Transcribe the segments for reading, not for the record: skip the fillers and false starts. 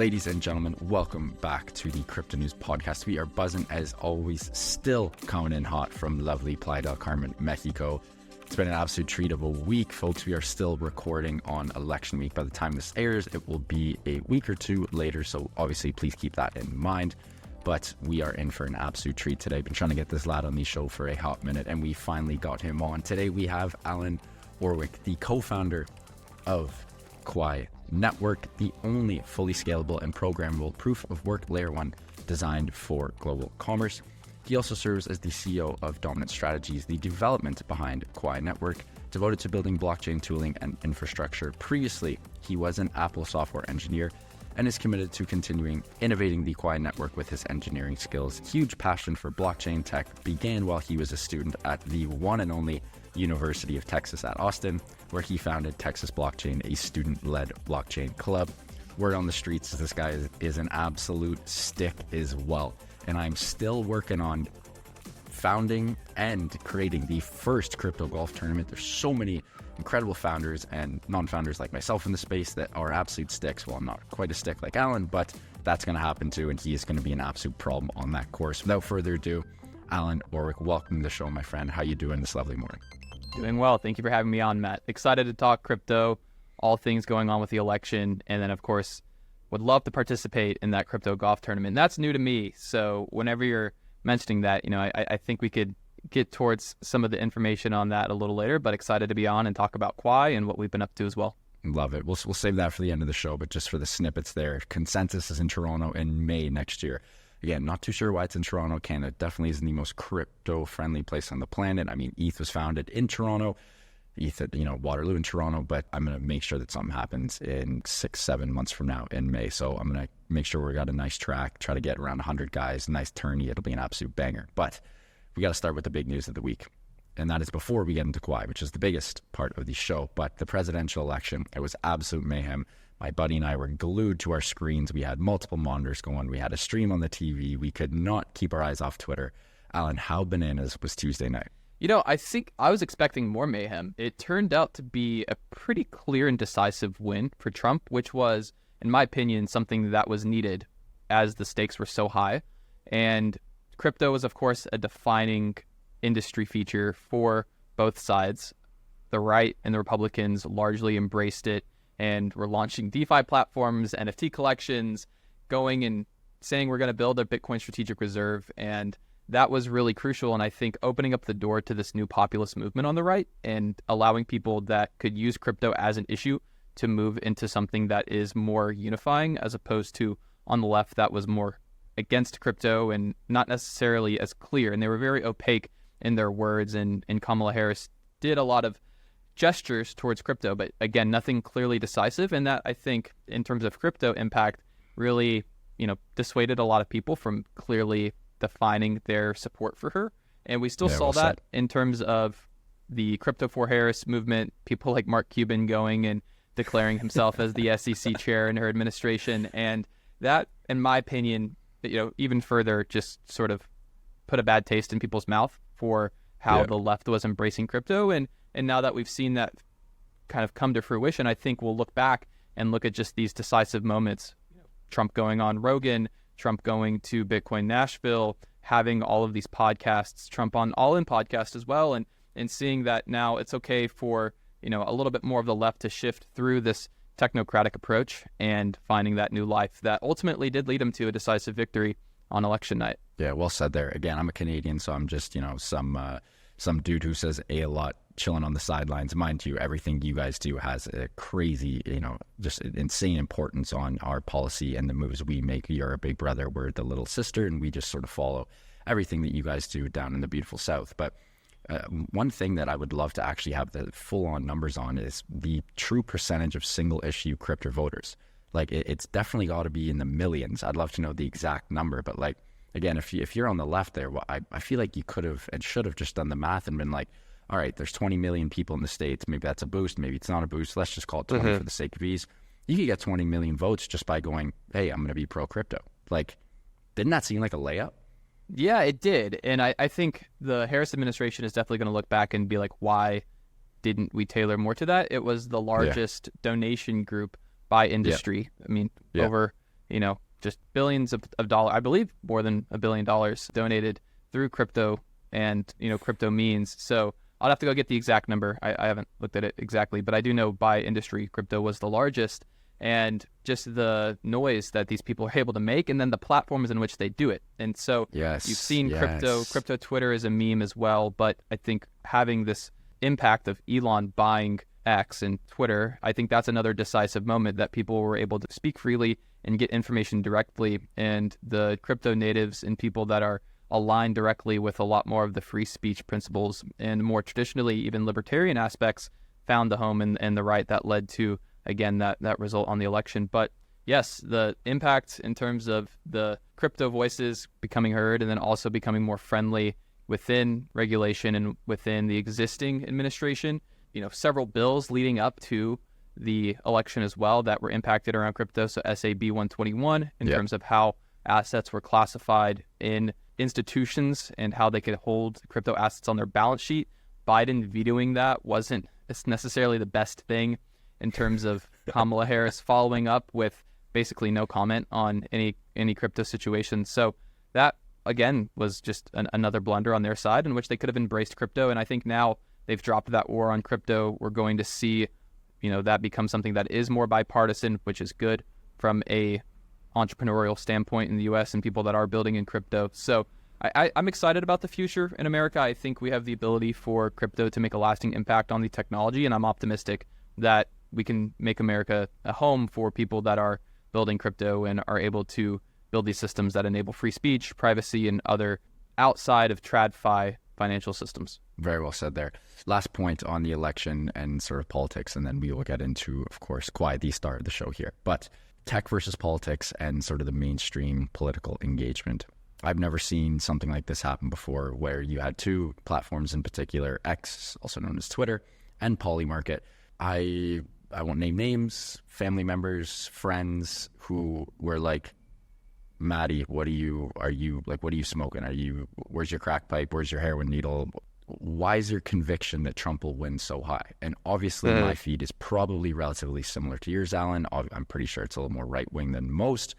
Ladies and gentlemen, welcome back to the Crypto News Podcast. We are buzzing as always, still coming in hot from lovely Playa del Carmen, Mexico. It's been an absolute treat of a week, folks. We are still recording on election week. By the time this airs, it will be a week or two later, so obviously please keep that in mind. But we are in for an absolute treat today. Been trying to get this lad on the show for a hot minute, and we finally got him on. Today we have Alan Orwick, the co-founder of Quai Network, the only fully scalable and programmable proof of work layer 1 designed for global commerce. He also serves as the CEO of Dominant Strategies, the development behind Quai Network, devoted to building blockchain tooling and infrastructure. Previously, he was an Apple software engineer and is committed to continuing innovating the Quai Network with his engineering skills. Huge passion for blockchain tech began while he was a student at the one and only University of Texas at Austin, where he founded Texas Blockchain, a student-led blockchain club. Word on the streets is this guy is an absolute stick as well. And I'm still working on founding and creating the first crypto golf tournament. There's so many incredible founders and non-founders like myself in the space that are absolute sticks. Well, I'm not quite a stick like Alan, but that's going to happen too, and he is going to be an absolute problem on that course. Without further ado, Alan Orwick, welcome to the show, my friend. How you doing this lovely morning? Doing well. Thank you for having me on, Matt. Excited to talk crypto, all things going on with the election, and then, of course, would love to participate in that crypto golf tournament. That's new to me, so whenever you're mentioning that, I think we could get towards some of the information on that a little later, but excited to be on and talk about Quai and what we've been up to as well. Love it. We'll save that for the end of the show, but just for the snippets there, Consensus is in Toronto in May next year. Again, not too sure why it's in Toronto. Canada definitely isn't the most crypto-friendly place on the planet. I mean, ETH was founded in Toronto. ETH at, Waterloo in Toronto, but I'm going to make sure that something happens in 6-7 months from now in May. So I'm going to make sure we got a nice track, try to get around 100 guys, nice tourney. It'll be an absolute banger. But we got to start with the big news of the week. And that is before we get into Quai, which is the biggest part of the show. But the presidential election, it was absolute mayhem. My buddy and I were glued to our screens. We had multiple monitors going. We had a stream on the TV. We could not keep our eyes off Twitter. Alan, how bananas was Tuesday night? I think I was expecting more mayhem. It turned out to be a pretty clear and decisive win for Trump, which was, in my opinion, something that was needed as the stakes were so high. And crypto was, of course, a defining industry feature for both sides. The right and the Republicans largely embraced it, and we're launching DeFi platforms, NFT collections, going and saying we're going to build a Bitcoin strategic reserve. And that was really crucial. And I think opening up the door to this new populist movement on the right and allowing people that could use crypto as an issue to move into something that is more unifying, as opposed to on the left that was more against crypto and not necessarily as clear. And they were very opaque in their words. And Kamala Harris did a lot of gestures towards crypto, but again, nothing clearly decisive. And that, I think, in terms of crypto impact, really, dissuaded a lot of people from clearly defining their support for her. And we still saw that in terms of the Crypto for Harris movement, people like Mark Cuban going and declaring himself as the SEC chair in her administration. And that, in my opinion, even further just sort of put a bad taste in people's mouth for how the left was embracing crypto. And now that we've seen that kind of come to fruition, I think we'll look back and look at just these decisive moments. Trump going on Rogan, Trump going to Bitcoin Nashville, having all of these podcasts, Trump on All In podcast as well, and seeing that now it's okay for, a little bit more of the left to shift through this technocratic approach and finding that new life that ultimately did lead him to a decisive victory on election night. Yeah, well said there. Again, I'm a Canadian, so I'm just, some dude who says a lot, chilling on the sidelines. Mind you, everything you guys do has a crazy, just insane importance on our policy and the moves we make. You're a big brother, we're the little sister, and we just sort of follow everything that you guys do down in the beautiful South. But one thing that I would love to actually have the full-on numbers on is the true percentage of single-issue crypto voters. Like, it's definitely got to be in the millions. I'd love to know the exact number, but like, again, if you're on the left there, well, I feel like you could have and should have just done the math and been like, all right, there's 20 million people in the States. Maybe that's a boost. Maybe it's not a boost. Let's just call it 20 for the sake of ease. You could get 20 million votes just by going, hey, I'm going to be pro-crypto. Like, didn't that seem like a layup? Yeah, it did. And I think the Harris administration is definitely going to look back and be like, why didn't we tailor more to that? It was the largest donation group by industry. I mean, over just billions of dollars, I believe more than $1 billion donated through crypto and, crypto means. So I'll have to go get the exact number. I haven't looked at it exactly, but I do know by industry, crypto was the largest. And just the noise that these people are able to make, and then the platforms in which they do it. And so you've seen crypto Twitter is a meme as well, but I think having this impact of Elon buying X and Twitter, I think that's another decisive moment that people were able to speak freely and get information directly. And the crypto natives and people that are aligned directly with a lot more of the free speech principles and more traditionally even libertarian aspects found the home and the right that led to, again, that result on the election. But yes, the impact in terms of the crypto voices becoming heard and then also becoming more friendly within regulation and within the existing administration, several bills leading up to the election as well that were impacted around crypto. So SAB 121 in terms of how assets were classified in institutions and how they could hold crypto assets on their balance sheet. Biden vetoing that wasn't necessarily the best thing in terms of Kamala Harris following up with basically no comment on any crypto situation. So that, again, was just another blunder on their side in which they could have embraced crypto. And I think now they've dropped that war on crypto. We're going to see, that become something that is more bipartisan, which is good from a entrepreneurial standpoint in the U.S. and people that are building in crypto. So I'm excited about the future in America. I think we have the ability for crypto to make a lasting impact on the technology, and I'm optimistic that we can make America a home for people that are building crypto and are able to build these systems that enable free speech, privacy, and other outside of TradFi financial systems. Very well said there. Last point on the election and sort of politics, and then we will get into, of course, Quai, the star of the show here. But tech versus politics and sort of the mainstream political engagement. I've never seen something like this happen before, where you had two platforms in particular, X, also known as Twitter, and Polymarket. I won't name names, family members, friends who were like, Maddie, what are you smoking? Where's your crack pipe? Where's your heroin needle? Why is your conviction that Trump will win so high? And obviously my feed is probably relatively similar to yours, Alan. I'm pretty sure it's a little more right-wing than most,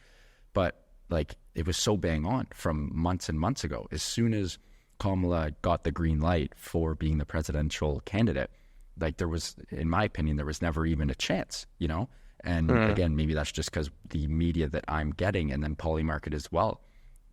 but it was so bang on from months and months ago. As soon as Kamala got the green light for being the presidential candidate, there was, in my opinion, there was never even a chance, And again, maybe that's just because the media that I'm getting, and then Polymarket as well.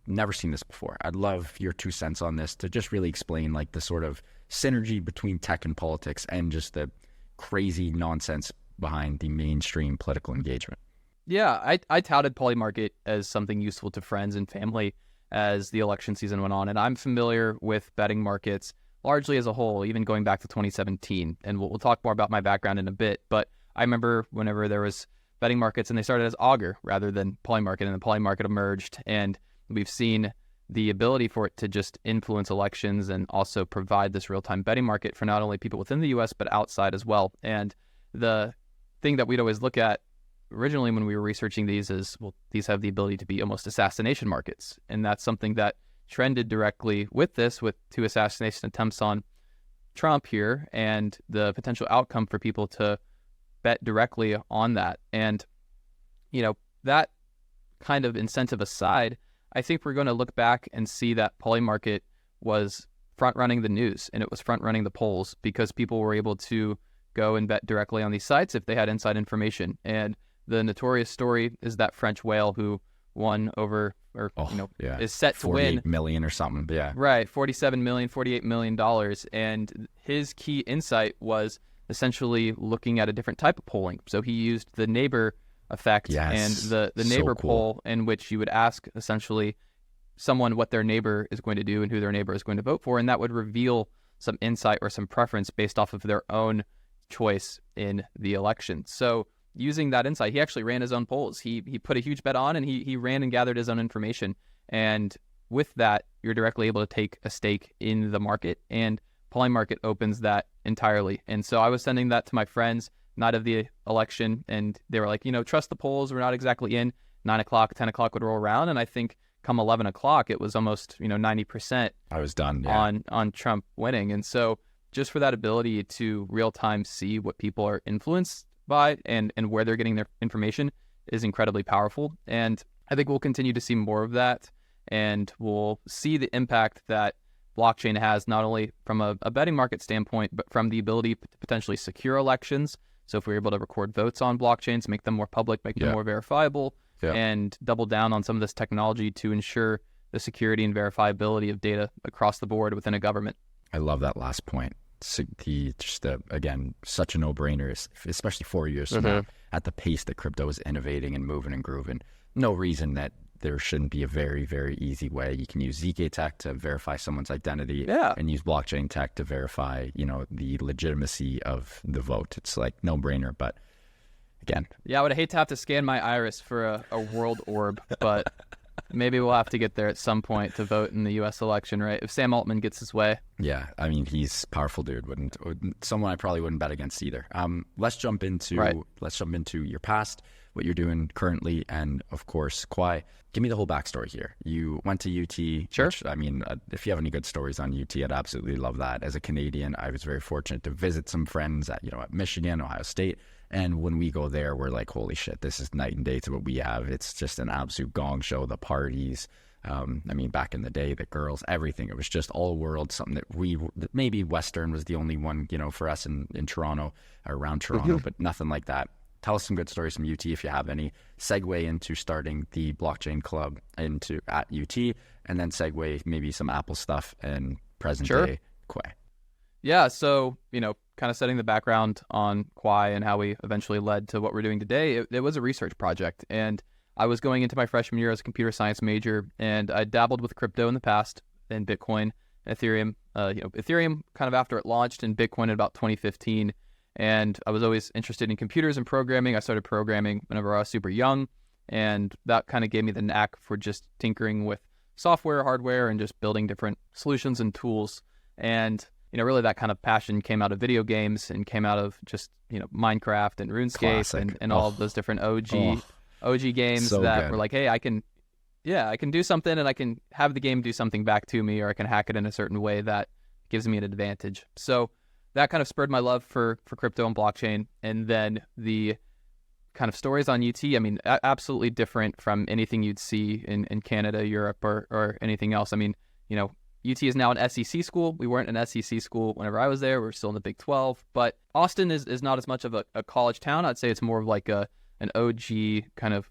Never seen this before. I'd love your 2 cents on this to just really explain the sort of synergy between tech and politics and just the crazy nonsense behind the mainstream political engagement. Yeah, I touted Polymarket as something useful to friends and family as the election season went on. And I'm familiar with betting markets largely as a whole, even going back to 2017. And we'll talk more about my background in a bit. But I remember whenever there was betting markets and they started as Augur rather than Polymarket, and the Polymarket emerged. And we've seen the ability for it to just influence elections and also provide this real-time betting market for not only people within the U.S., but outside as well. And the thing that we'd always look at originally when we were researching these is, well, these have the ability to be almost assassination markets. And that's something that trended directly with this, with 2 assassination attempts on Trump here, and the potential outcome for people to bet directly on that. And, that kind of incentive aside, I think we're going to look back and see that Polymarket was front-running the news and it was front-running the polls because people were able to go and bet directly on these sites if they had inside information. And the notorious story is that French whale who won over, is set to win 48 million or something. Yeah. Right. $48 million. And his key insight was essentially looking at a different type of polling. So he used the neighbor effect and the neighbor poll in which you would ask essentially someone what their neighbor is going to do and who their neighbor is going to vote for. And that would reveal some insight or some preference based off of their own choice in the election. So using that insight, he actually ran his own polls. He put a huge bet on, and he ran and gathered his own information. And with that, you're directly able to take a stake in the market, and Polymarket opens that entirely. And so I was sending that to my friends night of the election, and they were like, trust the polls. We're not exactly in. 9 o'clock, 10 o'clock would roll around, and I think come 11 o'clock, it was almost 90%. I was done on Trump winning. And so just for that ability to real time see what people are influenced by and where they're getting their information is incredibly powerful. And I think we'll continue to see more of that, and we'll see the impact that blockchain has, not only from a betting market standpoint, but from the ability to potentially secure elections. So if we're able to record votes on blockchains, make them more public, make them more verifiable, and double down on some of this technology to ensure the security and verifiability of data across the board within a government. I love that last point. Again, such a no-brainer, especially 4 years from now, at the pace that crypto is innovating and moving and grooving. No reason that there shouldn't be a very, very easy way. You can use ZK tech to verify someone's identity and use blockchain tech to verify, the legitimacy of the vote. It's like no-brainer, but again. Yeah, I would hate to have to scan my iris for a world orb, but maybe we'll have to get there at some point to vote in the U.S. election, right? If Sam Altman gets his way. Yeah, I mean, he's a powerful dude. Someone I probably wouldn't bet against either. Let's jump into your past, what you're doing currently, and of course, Quai. Give me the whole backstory here. You went to UT. Sure. Which, I mean, if you have any good stories on UT, I'd absolutely love that. As a Canadian, I was very fortunate to visit some friends at Michigan, Ohio State. And when we go there, we're like, holy shit, this is night and day to what we have. It's just an absolute gong show, the parties. I mean, back in the day, the girls, everything. It was just all world, something that maybe Western was the only one, for us in Toronto, or around Toronto, but nothing like that. Tell us some good stories from UT if you have any. Segue into starting the blockchain club at UT, and then segue maybe some Apple stuff and present day Quai. Yeah, so, kind of setting the background on Quai and how we eventually led to what we're doing today, it was a research project. And I was going into my freshman year as a computer science major, and I dabbled with crypto in the past, in Bitcoin, Ethereum. Ethereum kind of after it launched, and Bitcoin in about 2015. And I was always interested in computers and programming. I started programming whenever I was super young, and that kind of gave me the knack for just tinkering with software, hardware, and just building different solutions and tools. And really that kind of passion came out of video games and came out of just, Minecraft and RuneScape and all of those different OG games so that good. Were like, hey, I can do something, and I can have the game do something back to me, or I can hack it in a certain way that gives me an advantage. So that kind of spurred my love for crypto and blockchain. And then the kind of stories on UT, I mean, absolutely different from anything you'd see in Canada, Europe, or anything else. I mean, UT is now an SEC school. We weren't an SEC school whenever I was there. We were still in the Big 12. But Austin is not as much of a college town. I'd say it's more of like an OG kind of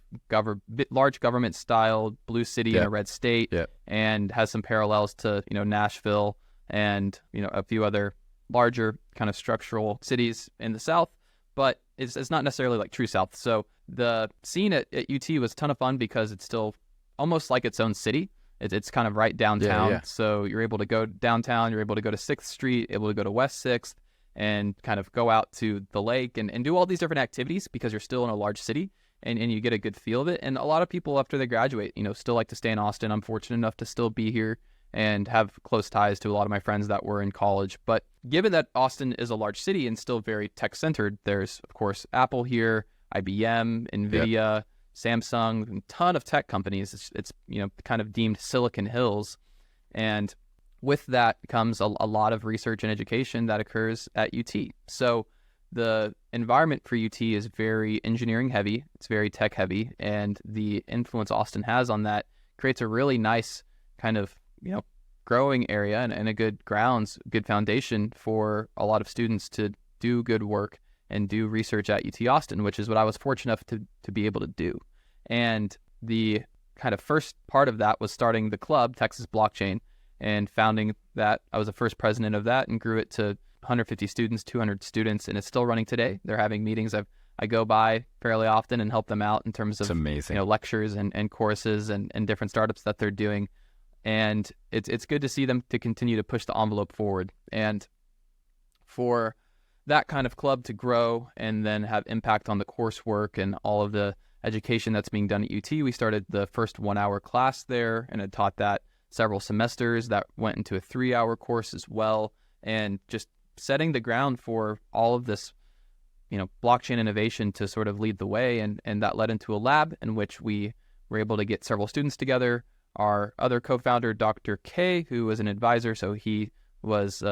large government style blue city in a red state, and has some parallels to, Nashville and, a few other larger kind of structural cities in the South. But it's not necessarily like true South. So the scene at UT was a ton of fun because it's still almost like its own city. It's kind of right downtown. So you're able to go downtown, you're able to go to 6th Street, able to go to West 6th, and kind of go out to the lake and do all these different activities because you're still in a large city, and you get a good feel of it. And a lot of people after they graduate, still like to stay in Austin. I'm fortunate enough to still be here and have close ties to a lot of my friends that were in college. But given that Austin is a large city and still very tech-centered, there's, of course, Apple here, IBM, NVIDIA, Samsung, a ton of tech companies. It's kind of deemed Silicon Hills. And with that comes a lot of research and education that occurs at UT. So the environment for UT is very engineering heavy. It's very tech heavy. And the influence Austin has on that creates a really nice kind of, growing area and a good good foundation for a lot of students to do good work and do research at UT Austin, which is what I was fortunate enough to be able to do. And the kind of first part of that was starting the club, Texas Blockchain, and founding that. I was the first president of that and grew it to 150 students, 200 students, and it's still running today. They're having meetings. I go by fairly often and help them out in terms of lectures and courses and different startups that they're doing. And it's good to see them to continue to push the envelope forward. And for that kind of club to grow and then have impact on the coursework and all of the education that's being done at UT, we started the first 1-hour class there and had taught that several semesters. That went into a 3-hour course as well, and just setting the ground for all of this, blockchain innovation to sort of lead the way. And that led into a lab in which we were able to get several students together. Our other co-founder, Dr. K, who was an advisor, so he was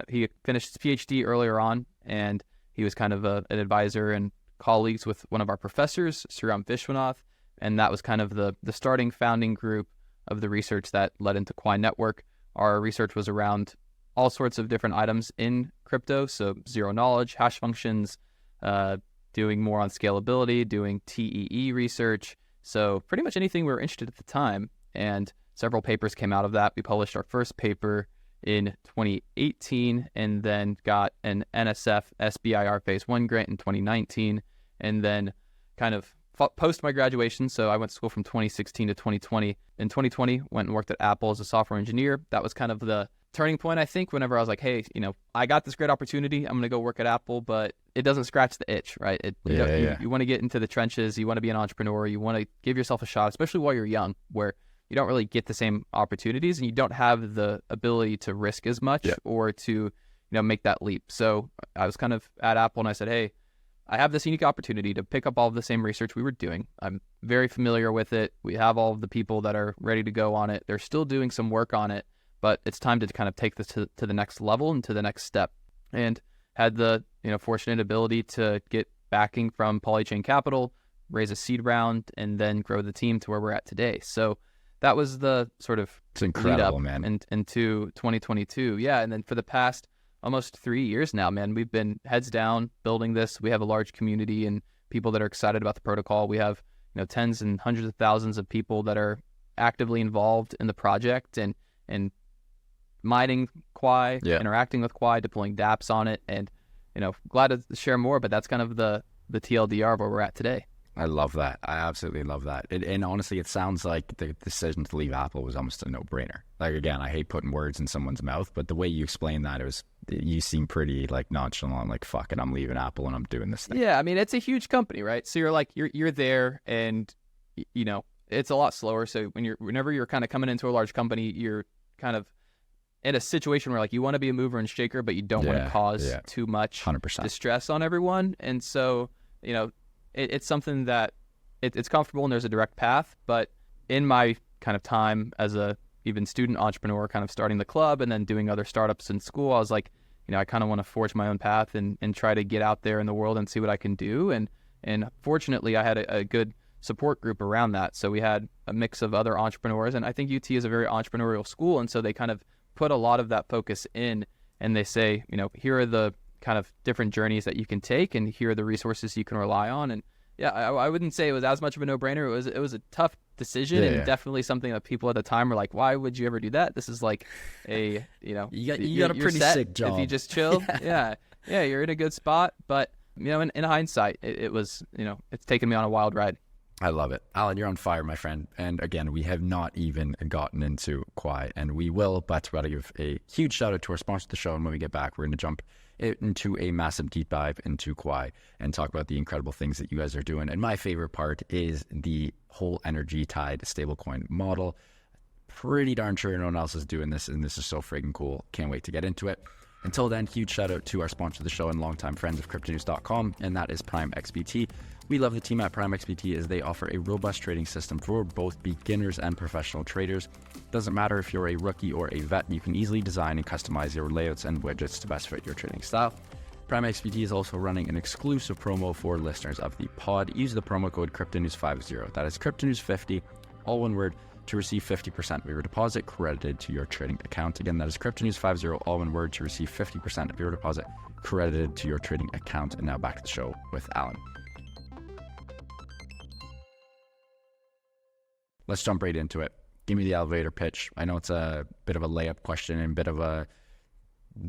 he finished his PhD earlier on, and he was kind of an advisor and colleagues with one of our professors, Sriram Vishwanath, and that was kind of the starting founding group of the research that led into Quai Network. Our research was around all sorts of different items in crypto, so zero knowledge, hash functions, doing more on scalability, doing TEE research, so pretty much anything we were interested at the time, and several papers came out of that. We published our first paper in 2018 and then got an NSF SBIR Phase 1 grant in 2019, and then kind of post my graduation, so I went to school from 2016 to 2020. In 2020, went and worked at Apple as a software engineer. That was kind of the turning point, I think, whenever I was like, hey, I got this great opportunity. I'm going to go work at Apple, but it doesn't scratch the itch, right? You want to get into the trenches. You want to be an entrepreneur. You want to give yourself a shot, especially while you're young, where you don't really get the same opportunities and you don't have the ability to risk as much or to, make that leap. So I was kind of at Apple and I said, hey, I have this unique opportunity to pick up all of the same research we were doing. I'm very familiar with it. We have all of the people that are ready to go on it. They're still doing some work on it, but it's time to kind of take this to the next level and to the next step. And had the fortunate ability to get backing from Polychain Capital, raise a seed round, and then grow the team to where we're at today. So that was the sort of it's incredible, lead up man. Into 2022. Yeah, and then for the past almost 3 years now, man, we've been heads down building this. We have a large community and people that are excited about the protocol. We have tens and hundreds of thousands of people that are actively involved in the project and mining Quai, interacting with Quai, deploying dApps on it, and glad to share more. But that's kind of the TLDR of where we're at today. I love that. I absolutely love that. And honestly, it sounds like the decision to leave Apple was almost a no-brainer. Like, again, I hate putting words in someone's mouth, but the way you explained that, you seem pretty like nonchalant, like, fuck it, I'm leaving Apple and I'm doing this thing. Yeah, I mean, it's a huge company, right? So you're like, you're there, and it's a lot slower. So whenever you're kind of coming into a large company, you're kind of in a situation where like you want to be a mover and shaker, but you don't want to cause too much 100% distress on everyone. And so, it's something that it's comfortable and there's a direct path. But in my kind of time as a even student entrepreneur, kind of starting the club and then doing other startups in school, I was like, I kind of want to forge my own path and try to get out there in the world and see what I can do. And fortunately, I had a good support group around that. So we had a mix of other entrepreneurs, and I think UT is a very entrepreneurial school. And so they kind of put a lot of that focus in, and they say, here are the kind of different journeys that you can take, and here are the resources you can rely on. And yeah, I wouldn't say it was as much of a no-brainer. It was a tough decision, and definitely something that people at the time were like, why would you ever do that? This is like a, you got a pretty sick job if you just chill. Yeah, you're in a good spot. But in hindsight, it was, it's taken me on a wild ride. I love it. Alan, you're on fire, my friend. And again, we have not even gotten into Quai, and we will, but we're going to give a huge shout out to our sponsor of the show. And when we get back, we're going to jump into a massive deep dive into Quai and talk about the incredible things that you guys are doing. And my favorite part is the whole energy tied stablecoin model. Pretty darn sure no one else is doing this, and this is so freaking cool. Can't wait to get into it. Until then, huge shout out to our sponsor of the show and longtime friends of cryptonews.com, and that is Prime XBT. We love the team at Prime XBT as they offer a robust trading system for both beginners and professional traders. Doesn't matter if you're a rookie or a vet, you can easily design and customize your layouts and widgets to best fit your trading style. Prime XBT is also running an exclusive promo for listeners of the pod. Use the promo code CryptoNews50. That is CryptoNews50, all one word, to receive 50% of your deposit credited to your trading account. Again, that is CryptoNews50, all one word, to receive 50% of your deposit credited to your trading account. And now back to the show with Alan. Let's jump right into it. Give me the elevator pitch. I know it's a bit of a layup question and a bit of a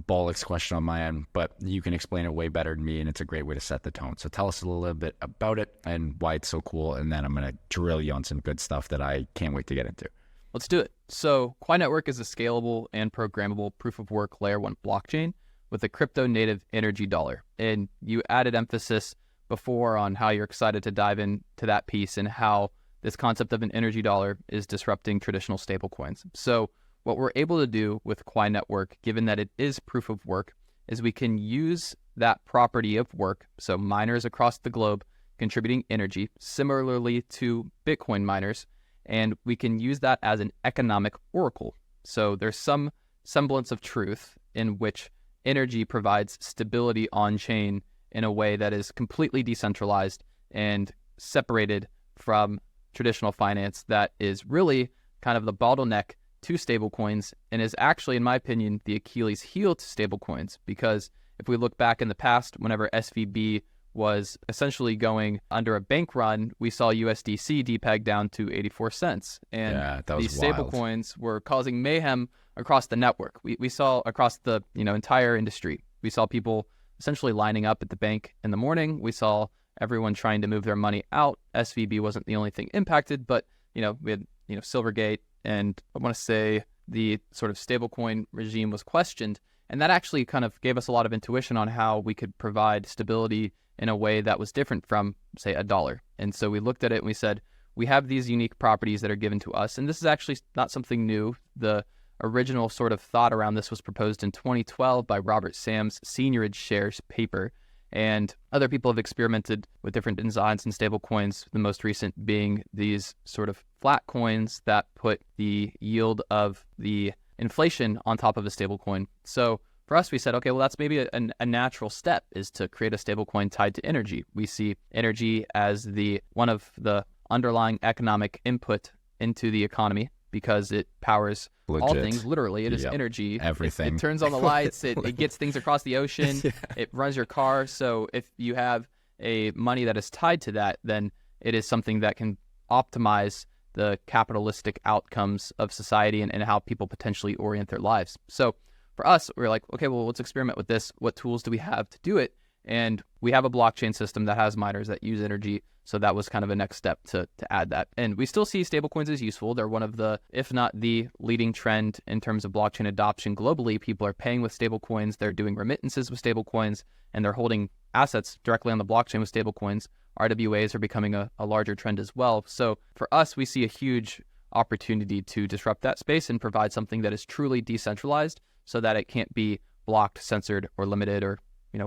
bollocks question on my end, but you can explain it way better than me, and it's a great way to set the tone. So tell us a little bit about it and why it's so cool, and then I'm going to drill you on some good stuff that I can't wait to get into. Let's do it. So Quai Network is a scalable and programmable proof-of-work Layer 1 blockchain with a crypto-native energy dollar. And you added emphasis before on how you're excited to dive into that piece and how this concept of an energy dollar is disrupting traditional stablecoins. So what we're able to do with Quai Network, given that it is proof of work, is we can use that property of work, so miners across the globe contributing energy, similarly to Bitcoin miners, and we can use that as an economic oracle. So there's some semblance of truth in which energy provides stability on-chain in a way that is completely decentralized and separated from traditional finance that is really kind of the bottleneck to stablecoins and is actually, in my opinion, the Achilles heel to stablecoins. Because if we look back in the past, whenever SVB was essentially going under a bank run, we saw USDC depeg down to 84 cents. And these stablecoins were causing mayhem across the network. We saw across the entire industry. We saw people essentially lining up at the bank in the morning. We saw everyone trying to move their money out. SVB wasn't the only thing impacted, but we had Silvergate, and I want to say the sort of stablecoin regime was questioned. And that actually kind of gave us a lot of intuition on how we could provide stability in a way that was different from, say, a dollar. And so we looked at it and we said, we have these unique properties that are given to us. And this is actually not something new. The original sort of thought around this was proposed in 2012 by Robert Sam's Seigniorage Shares paper. And other people have experimented with different designs in stablecoins, the most recent being these sort of flat coins that put the yield of the inflation on top of a stablecoin. So for us, we said, okay, well, that's maybe a natural step, is to create a stablecoin tied to energy. We see energy as one of the underlying economic input into the economy because it powers all things. Literally, it is energy. Everything. It turns on the lights. It gets things across the ocean. Yeah. It runs your car. So if you have a money that is tied to that, then it is something that can optimize the capitalistic outcomes of society and how people potentially orient their lives. So for us, we're like, okay, well, let's experiment with this. What tools do we have to do it? And we have a blockchain system that has miners that use energy. So that was kind of a next step to add that. And we still see stablecoins as useful. They're one of the, if not the leading trend in terms of blockchain adoption globally. People are paying with stablecoins. They're doing remittances with stablecoins, and they're holding assets directly on the blockchain with stablecoins. RWAs are becoming a larger trend as well. So for us, we see a huge opportunity to disrupt that space and provide something that is truly decentralized so that it can't be blocked, censored, or limited, or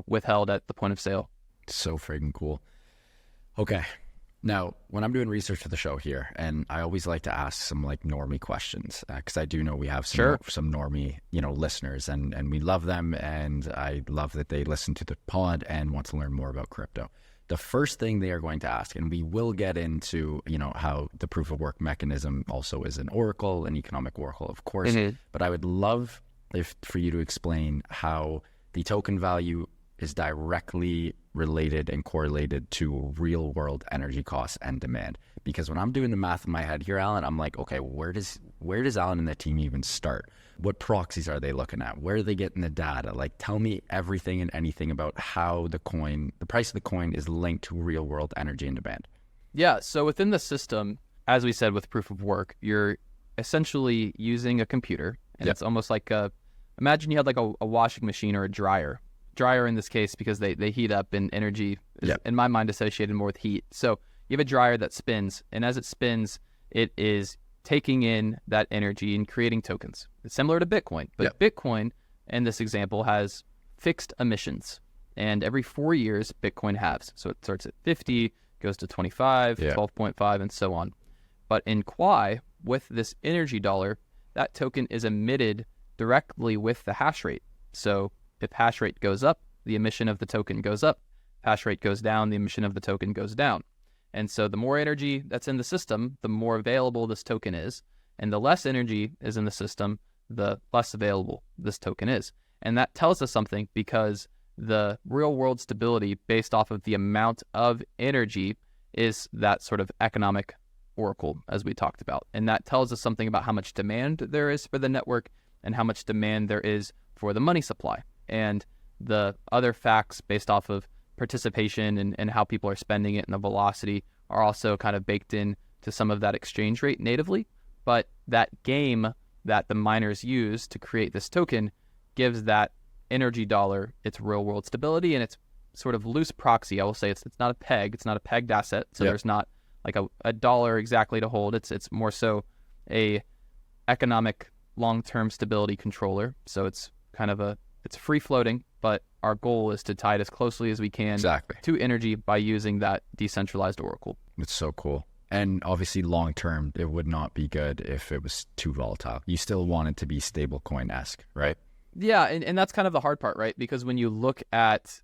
withheld at the point of sale. So freaking cool. Okay. Now, when I'm doing research for the show here, and I always like to ask some like normie questions, because I do know we have some normie, listeners, and we love them, and I love that they listen to the pod and want to learn more about crypto. The first thing they are going to ask, and we will get into, how the proof of work mechanism also is an oracle, an economic oracle, of course, but I would love for you to explain how the token value is directly related and correlated to real world energy costs and demand. Because when I'm doing the math in my head here, Alan, I'm like, okay, where does Alan and the team even start? What proxies are they looking at? Where are they getting the data? Like, tell me everything and anything about how the price of the coin is linked to real world energy and demand. Yeah, so within the system, as we said with proof of work, you're essentially using a computer, and it's almost like imagine you had like a washing machine or a dryer in this case, because they heat up, and energy is, in my mind, associated more with heat. So you have a dryer that spins, and as it spins, it is taking in that energy and creating tokens. It's similar to Bitcoin, but Bitcoin, in this example, has fixed emissions, and every 4 years, Bitcoin halves. So it starts at 50, goes to 25, 12.5, and so on. But in Quai, with this energy dollar, that token is emitted directly with the hash rate. So if hash rate goes up, the emission of the token goes up. Hash rate goes down, the emission of the token goes down. And so the more energy that's in the system, the more available this token is. And the less energy is in the system, the less available this token is. And that tells us something, because the real world stability based off of the amount of energy is that sort of economic oracle, as we talked about. And that tells us something about how much demand there is for the network and how much demand there is for the money supply. And the other facts based off of participation and how people are spending it and the velocity are also kind of baked in to some of that exchange rate natively. But that game that the miners use to create this token gives that energy dollar its real world stability, and it's sort of loose proxy. I will say it's not a peg. It's not a pegged asset. So there's not like a dollar exactly to hold. It's more so a economic long-term stability controller. So it's kind of it's free floating, but our goal is to tie it as closely as we can to energy by using that decentralized oracle. It's so cool. And obviously long term, it would not be good if it was too volatile. You still want it to be stablecoin-esque, right? Yeah, and that's kind of the hard part, right? Because when you look at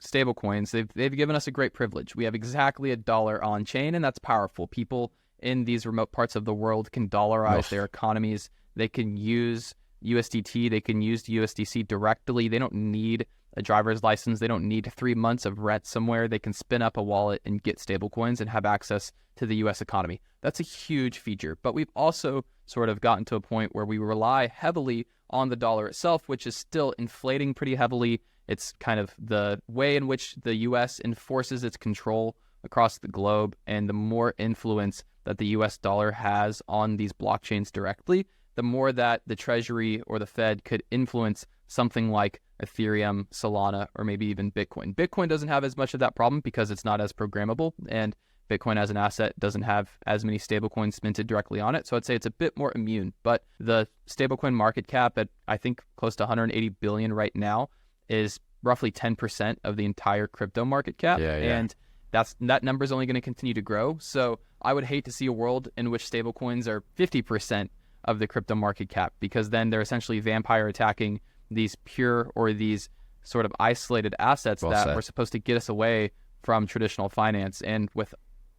stablecoins, they've given us a great privilege. We have exactly $1 on chain, and that's powerful. People in these remote parts of the world can dollarize their economies. They can use USDT. They can use USDC directly. They don't need a driver's license. They don't need 3 months of rent somewhere. They can spin up a wallet and get stablecoins and have access to the US economy. That's a huge feature. But we've also sort of gotten to a point where we rely heavily on the dollar itself, which is still inflating pretty heavily. It's kind of the way in which the US enforces its control across the globe, and the more influence that the US dollar has on these blockchains directly, the more that the Treasury or the Fed could influence something like Ethereum, Solana, or maybe even Bitcoin. Bitcoin doesn't have as much of that problem because it's not as programmable, and Bitcoin as an asset doesn't have as many stablecoins minted directly on it. So I'd say it's a bit more immune. But the stablecoin market cap at, I think, close to 180 billion right now is roughly 10% of the entire crypto market cap. And that number is only going to continue to grow. So I would hate to see a world in which stablecoins are 50% of the crypto market cap, because then they're essentially vampire attacking these pure or these sort of isolated assets that were supposed to get us away from traditional finance. And with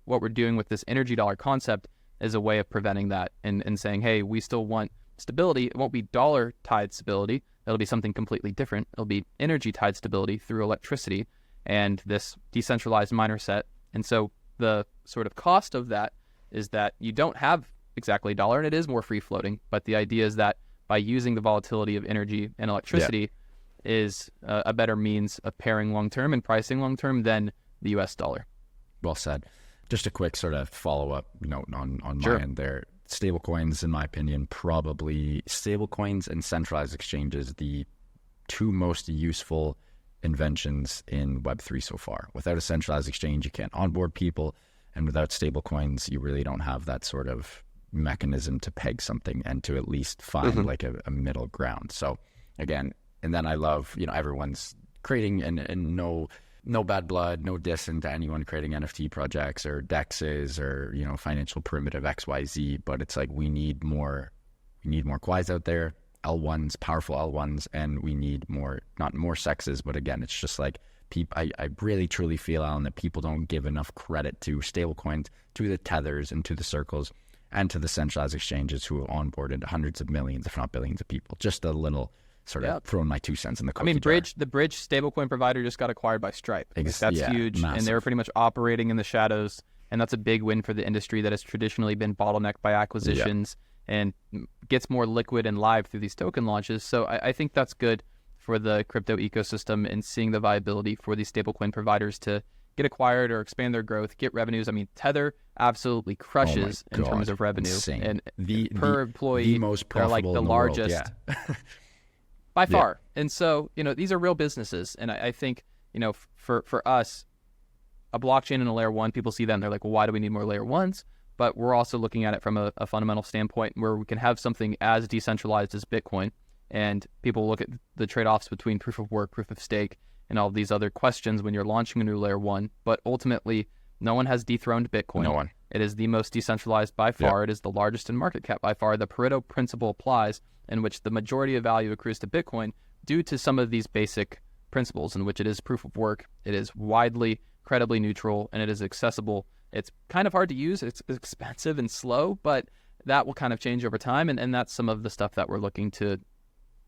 what we're doing with this energy dollar concept is a way of preventing that and saying, hey, we still want stability. It won't be dollar tied stability. It'll be something completely different. It'll be energy tied stability through electricity and this decentralized miner set. And so the sort of cost of that is that you don't have exactly a dollar, and it is more free floating. But the idea is that by using the volatility of energy and electricity is a better means of pairing long-term and pricing long-term than the US dollar. Well said. Just a quick sort of follow-up note on my end there. Stablecoins, in my opinion, probably stablecoins and centralized exchanges, the two most useful inventions in Web3 so far. Without a centralized exchange, you can't onboard people. And without stablecoins, you really don't have that sort of mechanism to peg something and to at least find like a middle ground. So again, and then I love, everyone's creating and no bad blood, no diss into anyone creating NFT projects or DEXs or, financial primitive XYZ, but it's like we need more Quais out there, L1s, powerful L1s, and we need more, not more sexes, but again, it's just like I really truly feel, Alan, that people don't give enough credit to stablecoins, to the Tethers and to the Circles and to the centralized exchanges who have onboarded hundreds of millions, if not billions of people. Just a little sort of throwing my 2 cents in the cookie jar. The Bridge stablecoin provider just got acquired by Stripe. That's huge. Massive. And they were pretty much operating in the shadows. And that's a big win for the industry that has traditionally been bottlenecked by acquisitions and gets more liquid and live through these token launches. So I think that's good for the crypto ecosystem and seeing the viability for these stablecoin providers to get acquired or expand their growth, get revenues. I mean, Tether absolutely crushes in terms of revenue. Insane. And per employee, the most profitable they're like the largest by far. And so, these are real businesses. And I think, for us, a blockchain and a layer one, people see that and they're like, well, why do we need more layer ones? But we're also looking at it from a fundamental standpoint where we can have something as decentralized as Bitcoin. And people look at the trade-offs between proof of work, proof of stake, and all of these other questions when you're launching a new layer one. But ultimately, no one has dethroned Bitcoin. No one. It is the most decentralized by far. It is the largest in market cap by far. The Pareto principle applies, in which the majority of value accrues to Bitcoin due to some of these basic principles, in which it is proof of work, it is widely, credibly neutral, and it is accessible. It's kind of hard to use. It's expensive and slow, but that will kind of change over time. And that's some of the stuff that we're looking to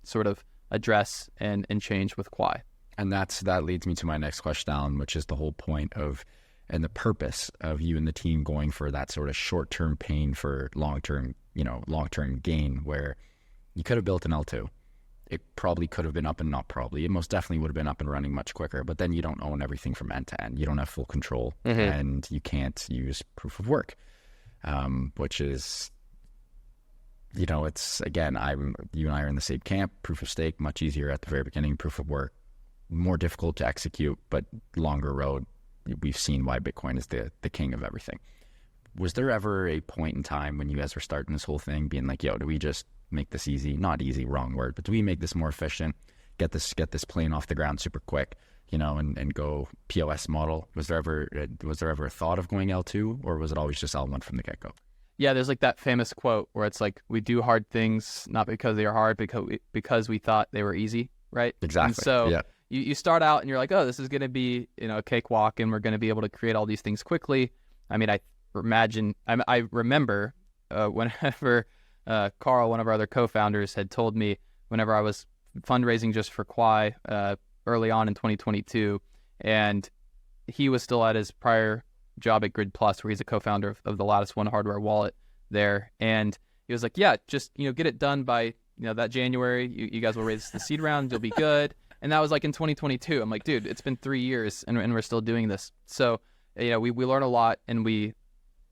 sort of address and change with Quai. And that leads me to my next question, Alan, which is the whole point of and the purpose of you and the team going for that sort of short-term pain for long-term gain, where you could have built an L2. It probably could have been up and not probably. It most definitely would have been up and running much quicker, but then you don't own everything from end to end. You don't have full control and you can't use proof of work, which is, it's, again, you and I are in the same camp. Proof of stake, much easier at the very beginning. Proof of work, more difficult to execute, but longer road. We've seen why Bitcoin is the king of everything. Was there ever a point in time when you guys were starting this whole thing being like, do we just make this easy? Not easy, wrong word, but do we make this more efficient? Get this plane off the ground super quick, and go POS model? Was there ever a thought of going L2, or was it always just L1 from the get-go? Yeah, there's like that famous quote where it's like, we do hard things not because they are hard, because we thought they were easy, right? Exactly. And so, you start out and you're like, oh, this is going to be, a cakewalk and we're going to be able to create all these things quickly. I mean, I remember whenever Carl, one of our other co-founders, had told me whenever I was fundraising just for Quai early on in 2022, and he was still at his prior job at Grid Plus, where he's a co-founder of the Lattice One hardware wallet there. And he was like, yeah, just, get it done by, that January. You guys will raise the seed round. You'll be good. And that was like in 2022. I'm like, dude, it's been 3 years and we're still doing this. So, we learn a lot and we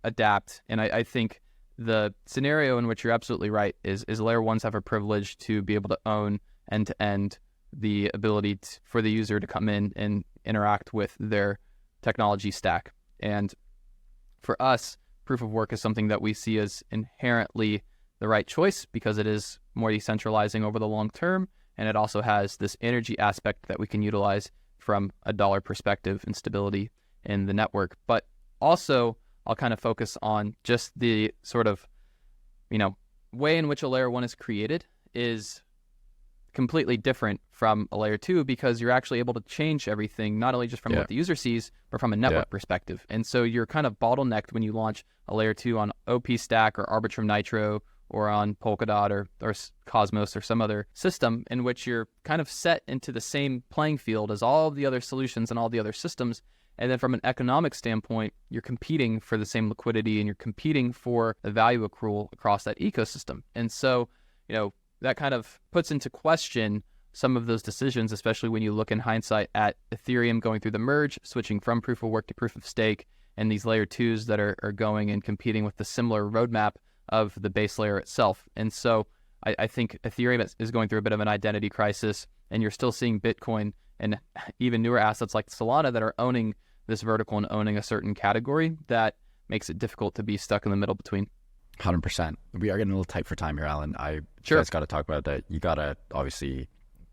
adapt. And I think the scenario in which you're absolutely right is layer ones have a privilege to be able to own end-to-end the ability for the user to come in and interact with their technology stack. And for us, proof of work is something that we see as inherently the right choice because it is more decentralizing over the long term, and it also has this energy aspect that we can utilize from a dollar perspective and stability in the network. But also, I'll kind of focus on just the sort of, way in which a layer one is created is completely different from a layer two because you're actually able to change everything, not only just from what the user sees, but from a network perspective. And so you're kind of bottlenecked when you launch a layer two on OP Stack or Arbitrum Nitro or on Polkadot or Cosmos or some other system in which you're kind of set into the same playing field as all of the other solutions and all the other systems. And then from an economic standpoint, you're competing for the same liquidity and you're competing for the value accrual across that ecosystem. And so, that kind of puts into question some of those decisions, especially when you look in hindsight at Ethereum going through the merge, switching from proof of work to proof of stake, and these layer twos that are going and competing with the similar roadmap of the base layer itself. And so I think Ethereum is going through a bit of an identity crisis, and you're still seeing Bitcoin and even newer assets like Solana that are owning this vertical and owning a certain category that makes it difficult to be stuck in the middle between. 100%. We are getting a little tight for time here, Alan. You guys got to talk about that. You got to obviously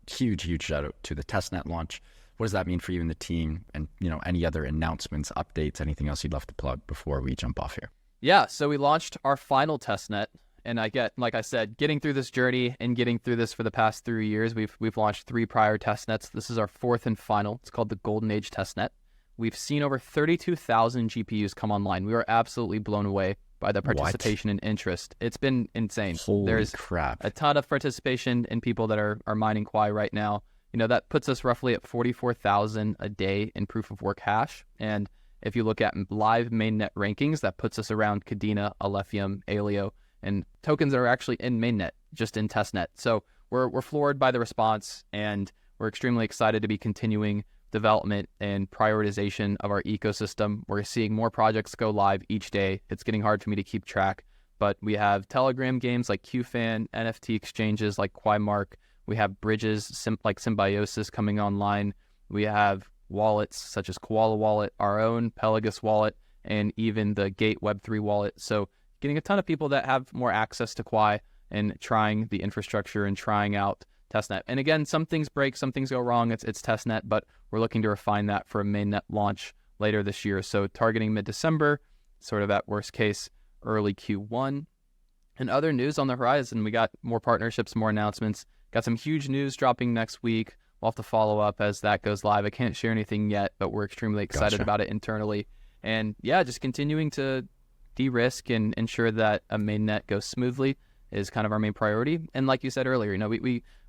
huge shout out to the testnet launch. What does that mean for you and the team? And any other announcements, updates, anything else you'd love to plug before we jump off here? Yeah, so we launched our final testnet, and like I said, getting through this journey and getting through this for the past 3 years, we've launched 3 prior testnets. This is our 4th and final. It's called the Golden Age testnet. We've seen over 32,000 GPUs come online. We were absolutely blown away by the participation and interest. It's been insane. There's crap. A ton of participation in people that are mining Quai right now. That puts us roughly at 44,000 a day in proof of work hash. And if you look at live mainnet rankings, that puts us around Kadena, Alephium, Aleo, and tokens that are actually in mainnet, just in testnet. So we're floored by the response, and we're extremely excited to be continuing development and prioritization of our ecosystem. We're seeing more projects go live each day. It's getting hard for me to keep track, but we have Telegram games like QFan, NFT exchanges like QuiMark. We have bridges like Symbiosis coming online. We have wallets such as Koala Wallet, our own Pelagus wallet, and even the Gate Web3 wallet. So getting a ton of people that have more access to Quai and trying the infrastructure and trying out testnet. And again, some things break, some things go wrong. It's testnet, but we're looking to refine that for a mainnet launch later this year. So targeting mid-December, sort of at worst case, early Q1. And other news on the horizon, we got more partnerships, more announcements. Got some huge news dropping next week. We'll have to follow up as that goes live. I can't share anything yet, but we're extremely excited about it internally. And yeah, just continuing to de-risk and ensure that a mainnet goes smoothly is kind of our main priority. And like you said earlier,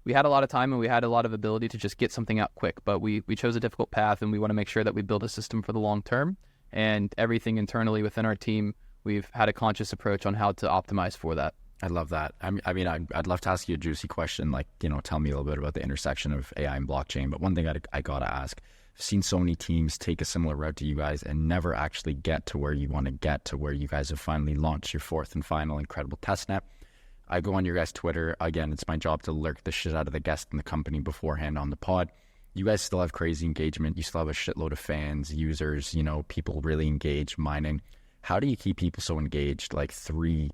we had a lot of time and we had a lot of ability to just get something out quick, but we chose a difficult path, and we want to make sure that we build a system for the long term. And everything internally within our team, we've had a conscious approach on how to optimize for that. I love that. I mean, I'd love to ask you a juicy question, like, tell me a little bit about the intersection of AI and blockchain. But one thing I got to ask, I've seen so many teams take a similar route to you guys and never actually get to where you want to get to, where you guys have finally launched your 4th and final incredible testnet. I go on your guys' Twitter. Again, it's my job to lurk the shit out of the guest in the company beforehand on the pod. You guys still have crazy engagement. You still have a shitload of fans, users, people really engaged mining. How do you keep people so engaged like 3-4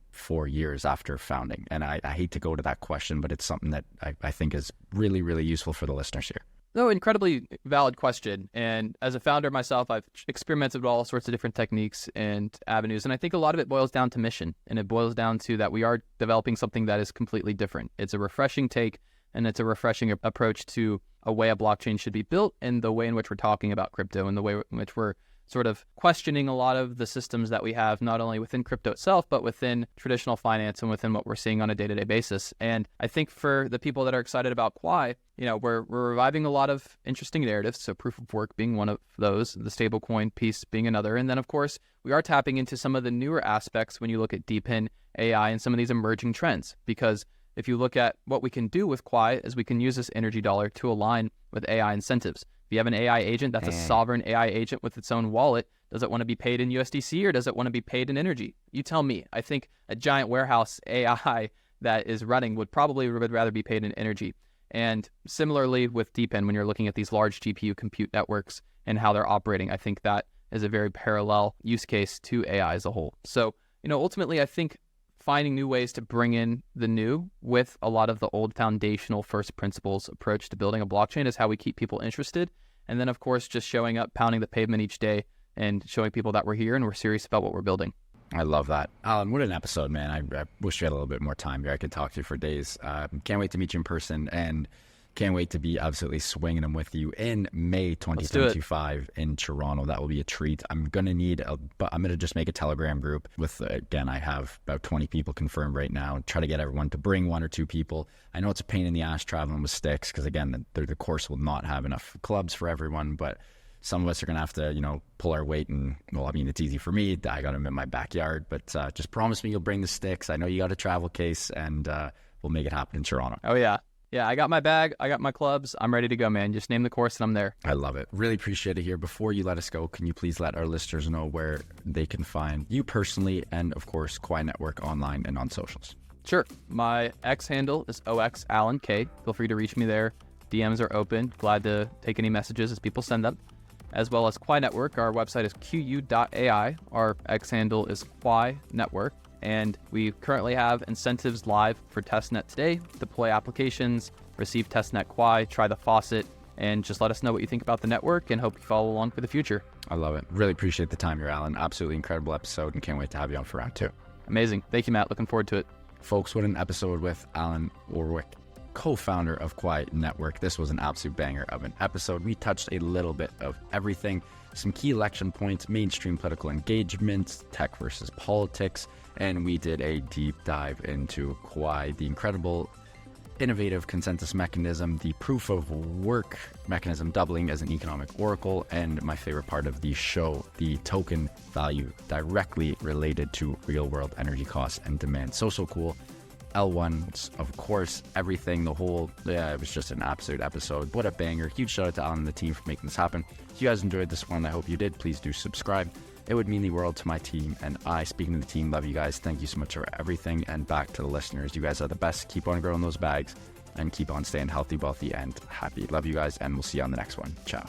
years after founding? And I hate to go to that question, but it's something that I think is really, really useful for the listeners here. No, incredibly valid question. And as a founder myself, I've experimented with all sorts of different techniques and avenues. And I think a lot of it boils down to mission. And it boils down to that we are developing something that is completely different. It's a refreshing take, and it's a refreshing approach to a way a blockchain should be built and the way in which we're talking about crypto and the way in which we're sort of questioning a lot of the systems that we have, not only within crypto itself, but within traditional finance and within what we're seeing on a day-to-day basis. And I think for the people that are excited about Quai, we're reviving a lot of interesting narratives. So proof of work being one of those, the stablecoin piece being another. And then, of course, we are tapping into some of the newer aspects when you look at DePIN, AI, and some of these emerging trends. Because if you look at what we can do with Quai, is we can use this energy dollar to align with AI incentives. If you have an AI agent, that's a sovereign AI agent with its own wallet. Does it want to be paid in USDC or does it want to be paid in energy? You tell me. I think a giant warehouse AI that is running would rather be paid in energy. And similarly with DePIN, when you're looking at these large GPU compute networks and how they're operating, I think that is a very parallel use case to AI as a whole. So, ultimately, I think finding new ways to bring in the new with a lot of the old foundational first principles approach to building a blockchain is how we keep people interested. And then, of course, just showing up, pounding the pavement each day and showing people that we're here and we're serious about what we're building. I love that. Alan, what an episode, man. I wish we had a little bit more time here. I could talk to you for days. Can't wait to meet you in person and can't wait to be absolutely swinging them with you in May 2025 in Toronto. That will be a treat. I'm going to just make a Telegram group with, again, I have about 20 people confirmed right now. Try to get everyone to bring 1 or 2 people. I know it's a pain in the ass traveling with sticks because, again, the course will not have enough clubs for everyone, but some of us are going to have to, pull our weight. And, it's easy for me. I got them in my backyard, but just promise me you'll bring the sticks. I know you got a travel case and we'll make it happen in Toronto. Oh, yeah. Yeah, I got my bag. I got my clubs. I'm ready to go, man. Just name the course and I'm there. I love it. Really appreciate it here. Before you let us go, can you please let our listeners know where they can find you personally and, of course, Quai Network online and on socials? Sure. My X handle is OXAlanK. Feel free to reach me there. DMs are open. Glad to take any messages as people send them. As well as Quai Network. Our website is qu.ai. Our X handle is Quai Network. And we currently have incentives live for testnet today. Deploy applications, receive testnet Quai, try the faucet, and just let us know what you think about the network and hope you follow along for the future. I love it. Really appreciate the time here, Alan. Absolutely incredible episode and can't wait to have you on for round 2. Amazing. Thank you, Matt. Looking forward to it. Folks, what an episode with Alan Orwick, co-founder of Quai Network. This was an absolute banger of an episode. We touched a little bit of everything. Some key election points, mainstream political engagement, tech versus politics, and we did a deep dive into Quai, the incredible, innovative consensus mechanism, the proof of work mechanism doubling as an economic oracle, and my favorite part of the show, the token value directly related to real-world energy costs and demand. So cool. L1s, of course, everything, it was just an absolute episode. What a banger. Huge shout out to Alan and the team for making this happen. If you guys enjoyed this one, I hope you did. Please do subscribe. It would mean the world to my team and I. Speaking to the team, love you guys. Thank you so much for everything. And back to the listeners. You guys are the best. Keep on growing those bags and keep on staying healthy, wealthy, and happy. Love you guys, and we'll see you on the next one. Ciao.